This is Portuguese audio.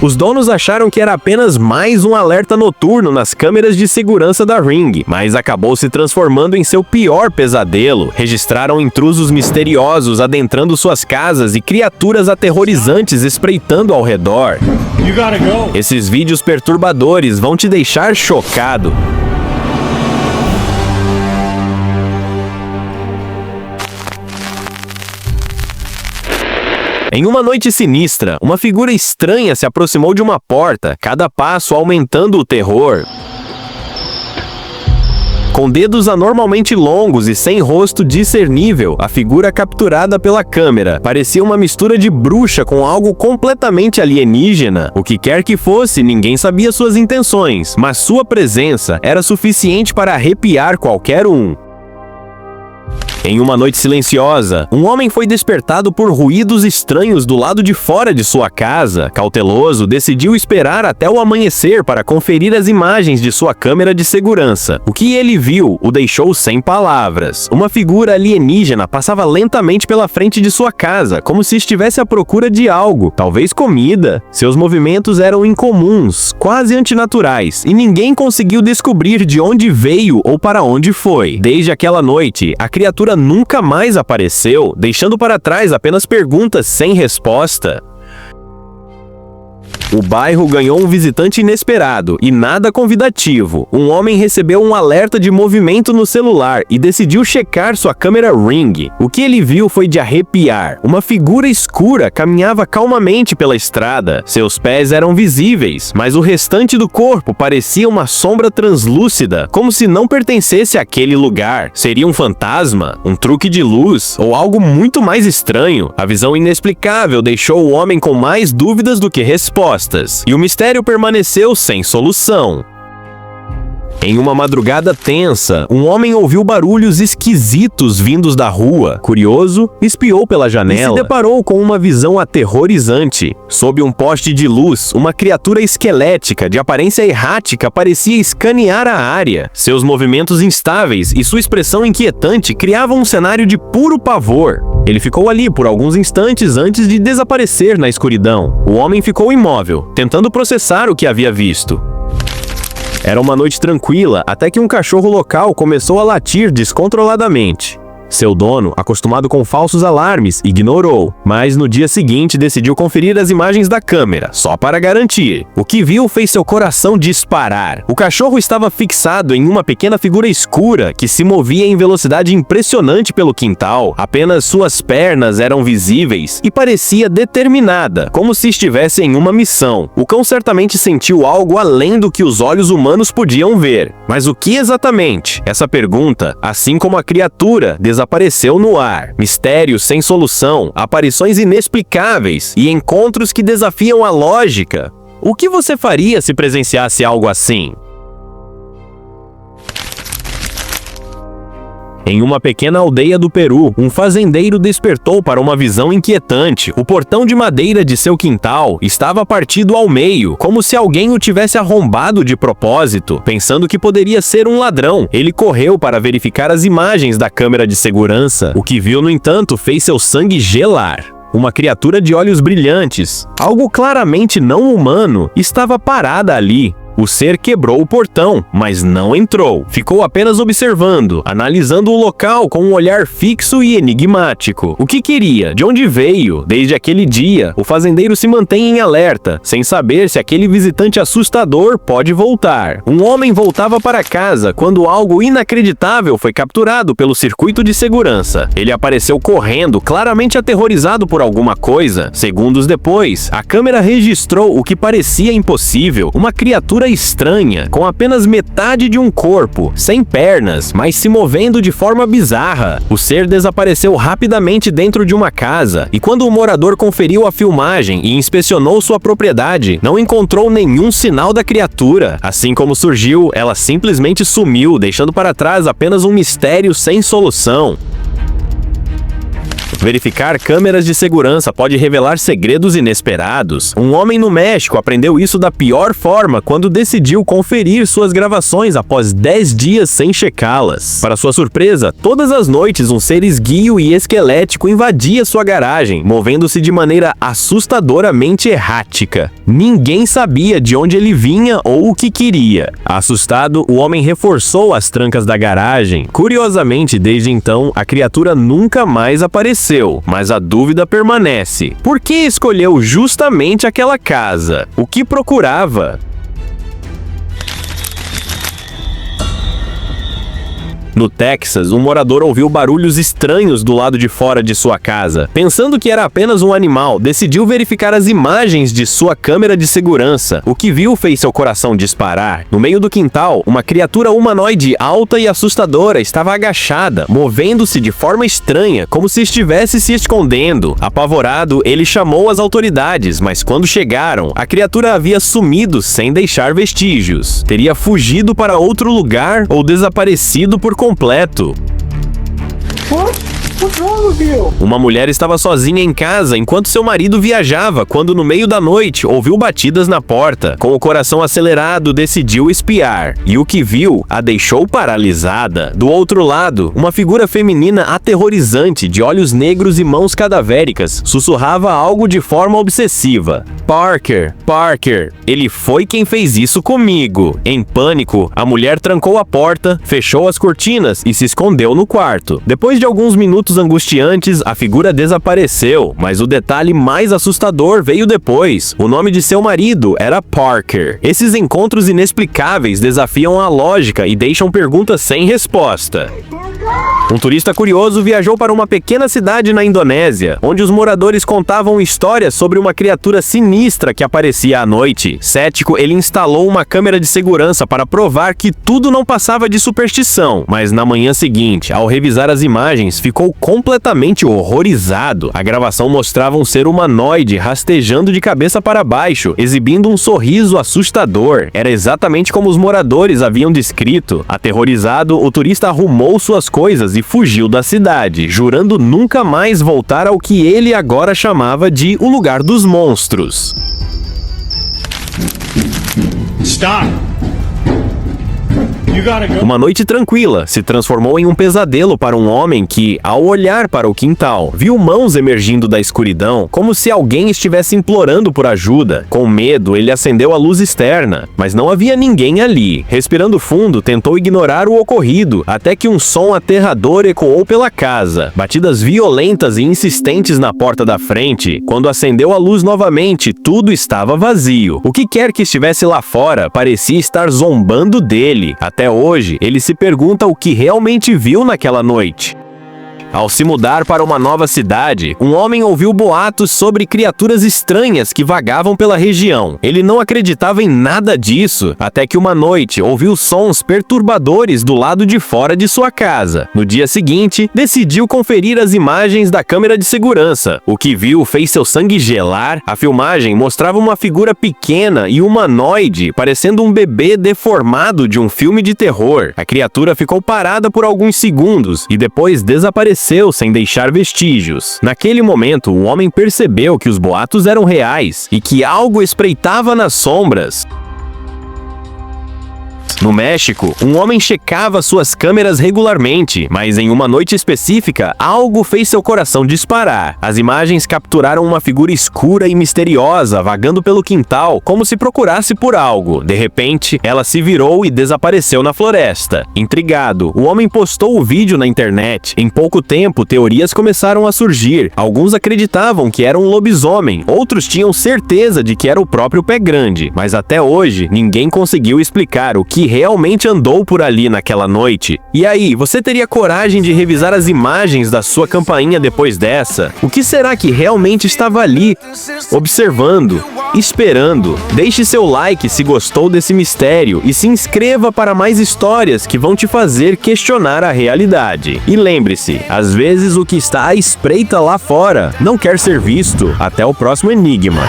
Os donos acharam que era apenas mais um alerta noturno nas câmeras de segurança da Ring, mas acabou se transformando em seu pior pesadelo. Registraram intrusos misteriosos adentrando suas casas e criaturas aterrorizantes espreitando ao redor. Esses vídeos perturbadores vão te deixar chocado. Em uma noite sinistra, uma figura estranha se aproximou de uma porta, cada passo aumentando o terror. Com dedos anormalmente longos e sem rosto discernível, a figura capturada pela câmera parecia uma mistura de bruxa com algo completamente alienígena. O que quer que fosse, ninguém sabia suas intenções, mas sua presença era suficiente para arrepiar qualquer um. Em uma noite silenciosa, um homem foi despertado por ruídos estranhos do lado de fora de sua casa. Cauteloso, decidiu esperar até o amanhecer para conferir as imagens de sua câmera de segurança. O que ele viu o deixou sem palavras. Uma figura alienígena passava lentamente pela frente de sua casa, como se estivesse à procura de algo, talvez comida. Seus movimentos eram incomuns, quase antinaturais, e ninguém conseguiu descobrir de onde veio ou para onde foi. Desde aquela noite, a criatura nunca mais apareceu, deixando para trás apenas perguntas sem resposta. O bairro ganhou um visitante inesperado e nada convidativo. Um homem recebeu um alerta de movimento no celular e decidiu checar sua câmera Ring. O que ele viu foi de arrepiar. Uma figura escura caminhava calmamente pela estrada. Seus pés eram visíveis, mas o restante do corpo parecia uma sombra translúcida, como se não pertencesse àquele lugar. Seria um fantasma? Um truque de luz? Ou algo muito mais estranho? A visão inexplicável deixou o homem com mais dúvidas do que respostas. E o mistério permaneceu sem solução. Em uma madrugada tensa, um homem ouviu barulhos esquisitos vindos da rua. Curioso, espiou pela janela e se deparou com uma visão aterrorizante. Sob um poste de luz, uma criatura esquelética de aparência errática parecia escanear a área. Seus movimentos instáveis e sua expressão inquietante criavam um cenário de puro pavor. Ele ficou ali por alguns instantes antes de desaparecer na escuridão. O homem ficou imóvel, tentando processar o que havia visto. Era uma noite tranquila, até que um cachorro local começou a latir descontroladamente. Seu dono, acostumado com falsos alarmes, ignorou, mas no dia seguinte decidiu conferir as imagens da câmera, só para garantir. O que viu fez seu coração disparar. O cachorro estava fixado em uma pequena figura escura que se movia em velocidade impressionante pelo quintal. Apenas suas pernas eram visíveis e parecia determinada, como se estivesse em uma missão. O cão certamente sentiu algo além do que os olhos humanos podiam ver. Mas o que exatamente? Essa pergunta, assim como a criatura, desapareceu no ar. Mistérios sem solução, aparições inexplicáveis e encontros que desafiam a lógica. O que você faria se presenciasse algo assim? Em uma pequena aldeia do Peru, um fazendeiro despertou para uma visão inquietante. O portão de madeira de seu quintal estava partido ao meio, como se alguém o tivesse arrombado de propósito. Pensando que poderia ser um ladrão, ele correu para verificar as imagens da câmera de segurança. O que viu, no entanto, fez seu sangue gelar. Uma criatura de olhos brilhantes, algo claramente não humano, estava parada ali. O ser quebrou o portão, mas não entrou. Ficou apenas observando, analisando o local com um olhar fixo e enigmático. O que queria? De onde veio? Desde aquele dia, o fazendeiro se mantém em alerta, sem saber se aquele visitante assustador pode voltar. Um homem voltava para casa quando algo inacreditável foi capturado pelo circuito de segurança. Ele apareceu correndo, claramente aterrorizado por alguma coisa. Segundos depois, a câmera registrou o que parecia impossível: uma criatura estranha, com apenas metade de um corpo, sem pernas, mas se movendo de forma bizarra. O ser desapareceu rapidamente dentro de uma casa, e quando o morador conferiu a filmagem e inspecionou sua propriedade, não encontrou nenhum sinal da criatura. Assim como surgiu, ela simplesmente sumiu, deixando para trás apenas um mistério sem solução. Verificar câmeras de segurança pode revelar segredos inesperados. Um homem no México aprendeu isso da pior forma quando decidiu conferir suas gravações após 10 dias sem checá-las. Para sua surpresa, todas as noites um ser esguio e esquelético invadia sua garagem, movendo-se de maneira assustadoramente errática. Ninguém sabia de onde ele vinha ou o que queria. Assustado, o homem reforçou as trancas da garagem. Curiosamente, desde então, a criatura nunca mais apareceu, mas a dúvida permanece. Por que escolheu justamente aquela casa? O que procurava? No Texas, um morador ouviu barulhos estranhos do lado de fora de sua casa. Pensando que era apenas um animal, decidiu verificar as imagens de sua câmera de segurança. O que viu fez seu coração disparar. No meio do quintal, uma criatura humanoide alta e assustadora estava agachada, movendo-se de forma estranha, como se estivesse se escondendo. Apavorado, ele chamou as autoridades, mas quando chegaram, a criatura havia sumido sem deixar vestígios. Teria fugido para outro lugar ou desaparecido por completo. Uma mulher estava sozinha em casa enquanto seu marido viajava, quando no meio da noite ouviu batidas na porta. Com o coração acelerado, decidiu espiar, e o que viu a deixou paralisada. Do outro lado, uma figura feminina aterrorizante, de olhos negros e mãos cadavéricas, sussurrava algo de forma obsessiva. Parker, Parker, ele foi quem fez isso comigo. Em pânico, a mulher trancou a porta, fechou as cortinas e se escondeu no quarto. Depois de alguns minutos angustiantes, a figura desapareceu, mas o detalhe mais assustador veio depois. O nome de seu marido era Parker. Esses encontros inexplicáveis desafiam a lógica e deixam perguntas sem resposta. Um turista curioso viajou para uma pequena cidade na Indonésia, onde os moradores contavam histórias sobre uma criatura sinistra que aparecia à noite. Cético, ele instalou uma câmera de segurança para provar que tudo não passava de superstição, mas na manhã seguinte, ao revisar as imagens, ficou completamente horrorizado. A gravação mostrava um ser humanoide rastejando de cabeça para baixo, exibindo um sorriso assustador. Era exatamente como os moradores haviam descrito. Aterrorizado, o turista arrumou suas coisas e fugiu da cidade, jurando nunca mais voltar ao que ele agora chamava de o lugar dos monstros. Stop! Uma noite tranquila se transformou em um pesadelo para um homem que, ao olhar para o quintal, viu mãos emergindo da escuridão, como se alguém estivesse implorando por ajuda. Com medo, ele acendeu a luz externa, mas não havia ninguém ali. Respirando fundo, tentou ignorar o ocorrido, até que um som aterrador ecoou pela casa. Batidas violentas e insistentes na porta da frente. Quando acendeu a luz novamente, tudo estava vazio. O que quer que estivesse lá fora parecia estar zombando dele. Até hoje, ele se pergunta o que realmente viu naquela noite. Ao se mudar para uma nova cidade, um homem ouviu boatos sobre criaturas estranhas que vagavam pela região. Ele não acreditava em nada disso, até que uma noite ouviu sons perturbadores do lado de fora de sua casa. No dia seguinte, decidiu conferir as imagens da câmera de segurança. O que viu fez seu sangue gelar. A filmagem mostrava uma figura pequena e humanoide, parecendo um bebê deformado de um filme de terror. A criatura ficou parada por alguns segundos e depois desapareceu sem deixar vestígios. Naquele momento, o homem percebeu que os boatos eram reais e que algo espreitava nas sombras. No México, um homem checava suas câmeras regularmente, mas em uma noite específica, algo fez seu coração disparar. As imagens capturaram uma figura escura e misteriosa vagando pelo quintal, como se procurasse por algo. De repente, ela se virou e desapareceu na floresta. Intrigado, o homem postou o vídeo na internet. Em pouco tempo, teorias começaram a surgir. Alguns acreditavam que era um lobisomem, outros tinham certeza de que era o próprio Pé Grande, mas até hoje, ninguém conseguiu explicar o que realmente andou por ali naquela noite. E aí, você teria coragem de revisar as imagens da sua campainha depois dessa? O que será que realmente estava ali, observando, esperando? Deixe seu like se gostou desse mistério e se inscreva para mais histórias que vão te fazer questionar a realidade. E lembre-se, às vezes o que está à espreita lá fora não quer ser visto. Até o próximo enigma.